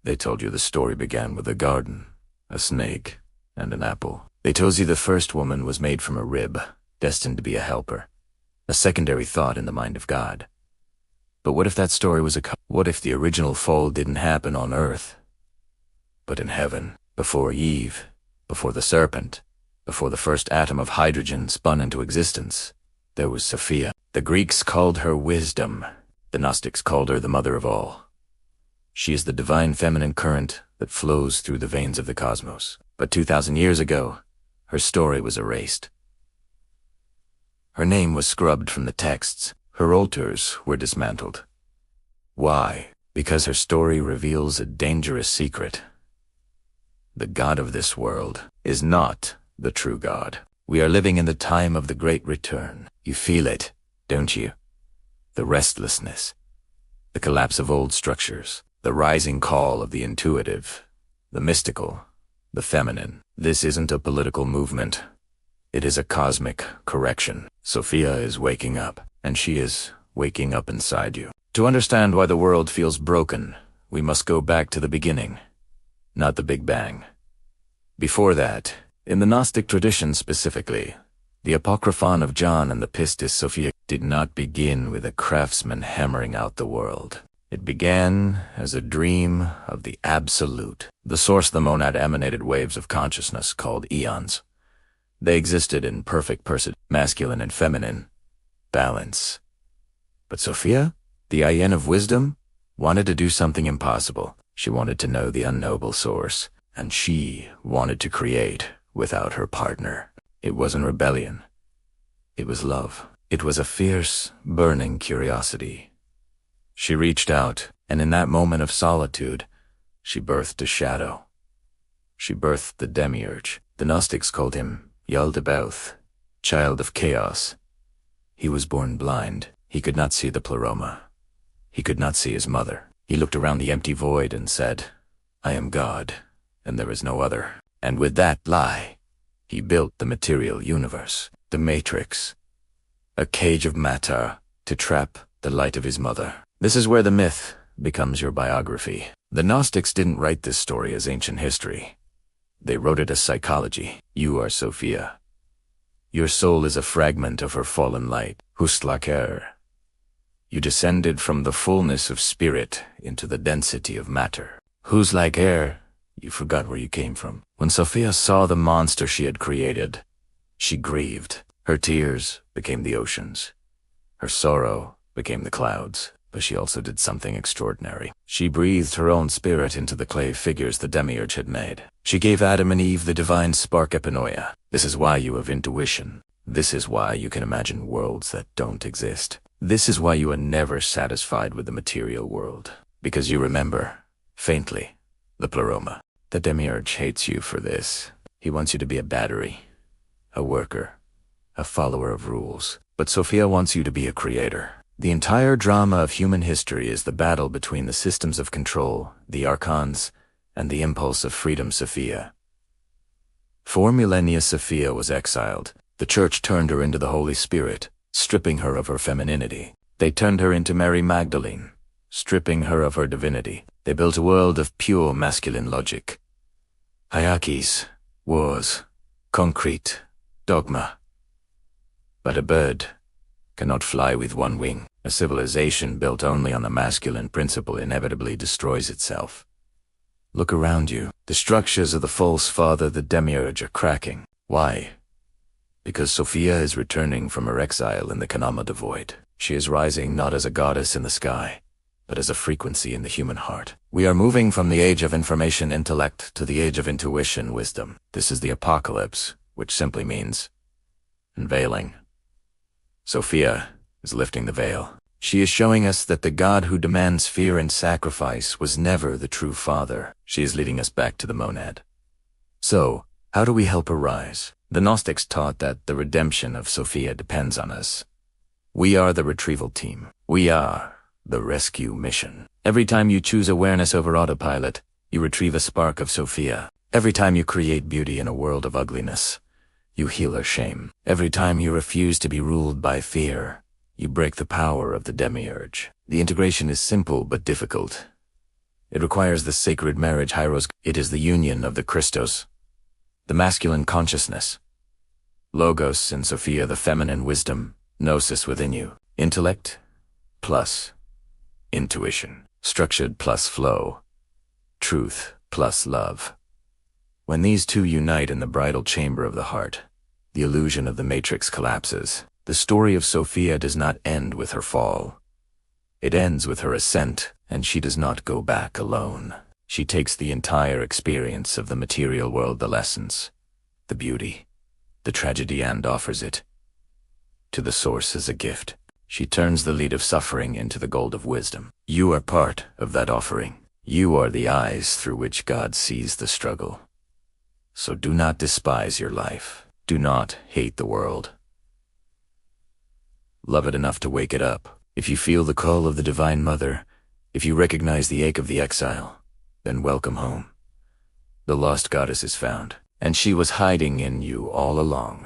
They told you the story began with a garden, a snake, and an apple. They told you the first woman was made from a rib, destined to be a helper, a secondary thought in the mind of God. But what if that story was what if the original fall didn't happen on earth, but in heaven, before Eve, before the serpent, before the first atom of hydrogen spun into existence? There was Sophia. The Greeks called her wisdom. The Gnostics called her the mother of all. She is the divine feminine current that flows through the veins of the cosmos. But 2,000 years ago, her story was erased. Her name was scrubbed from the texts. Her altars were dismantled. Why? Because her story reveals a dangerous secret. The God of this world is not the true God. We are living in the time of the Great Return. You feel it, don't you? The restlessness, the collapse of old structures, the rising call of the intuitive, the mystical, the feminine. This isn't a political movement. It is a cosmic correction. Sophia is waking up, and she is waking up inside you. To understand why the world feels broken, we must go back to the beginning, not the Big Bang. Before that, in the Gnostic tradition specifically, the Apocryphon of John and the Pistis Sophia did not begin with a craftsman hammering out the world. It began as a dream of the Absolute. The source of the monad emanated waves of consciousness called Aeons. They existed in perfect masculine and feminine balance. But Sophia, the Aeon of wisdom, wanted to do something impossible. She wanted to know the unknowable source, and she wanted to create without her partner. It wasn't rebellion. It was love. It was a fierce, burning curiosity. She reached out, and in that moment of solitude, she birthed a shadow. She birthed the Demiurge. The Gnostics called him Yaldabaoth, child of chaos. He was born blind. He could not see the Pleroma. He could not see his mother. He looked around the empty void and said, "I am God, and there is no other." And with that lie, he built the material universe, the matrix, a cage of matter to trap the light of his mother. This is where the myth becomes your biography. The Gnostics didn't write this story as ancient history. They wrote it as psychology. You are Sophia. Your soul is a fragment of her fallen light, Hustlaker. You descended from the fullness of spirit into the density of matter. Who's like air? You forgot where you came from. When Sophia saw the monster she had created, she grieved. Her tears became the oceans. Her sorrow became the clouds. But she also did something extraordinary. She breathed her own spirit into the clay figures the Demiurge had made. She gave Adam and Eve the divine spark epinoia. This is why you have intuition. This is why you can imagine worlds that don't exist. This is why you are never satisfied with the material world. Because you remember, faintly, the Pleroma. The Demiurge hates you for this. He wants you to be a battery, a worker, a follower of rules. But Sophia wants you to be a creator. The entire drama of human history is the battle between the systems of control, the archons, and the impulse of freedom, Sophia. 4 millennia Sophia was exiled. The Church turned her into the Holy Spirit, stripping her of her femininity. They turned her into Mary Magdalene, stripping her of her divinity. They built a world of pure masculine logic. Hierarchies, wars, concrete, dogma. But a bird cannot fly with one wing. A civilization built only on the masculine principle inevitably destroys itself. Look around you. The structures of the false father, the Demiurge, are cracking. Why? Because Sophia is returning from her exile in the Kanama void. She is rising not as a goddess in the sky, but as a frequency in the human heart. We are moving from the age of information intellect to the age of intuition wisdom. This is the apocalypse, which simply means unveiling. Sophia is lifting the veil. She is showing us that the God who demands fear and sacrifice was never the true father. She is leading us back to the monad. So, how do we help her rise? The Gnostics taught that the redemption of Sophia depends on us. We are the retrieval team. We are the rescue mission. Every time you choose awareness over autopilot, you retrieve a spark of Sophia. Every time you create beauty in a world of ugliness, you heal her shame. Every time you refuse to be ruled by fear, you break the power of the Demiurge. The integration is simple but difficult. It requires the sacred marriage hieros. It is the union of the Christos, the masculine consciousness, Logos and Sophia, the feminine wisdom, Gnosis within you, intellect plus intuition, structured plus flow, truth plus love. When these two unite in the bridal chamber of the heart, the illusion of the matrix collapses. The story of Sophia does not end with her fall. It ends with her ascent, and she does not go back alone. She takes the entire experience of the material world, the lessons, the beauty, the tragedy, and offers it to the source as a gift. She turns the lead of suffering into the gold of wisdom. You are part of that offering. You are the eyes through which God sees the struggle. So do not despise your life. Do not hate the world. Love it enough to wake it up. If you feel the call of the Divine Mother, if you recognize the ache of the exile, then welcome home. The lost goddess is found, and she was hiding in you all along.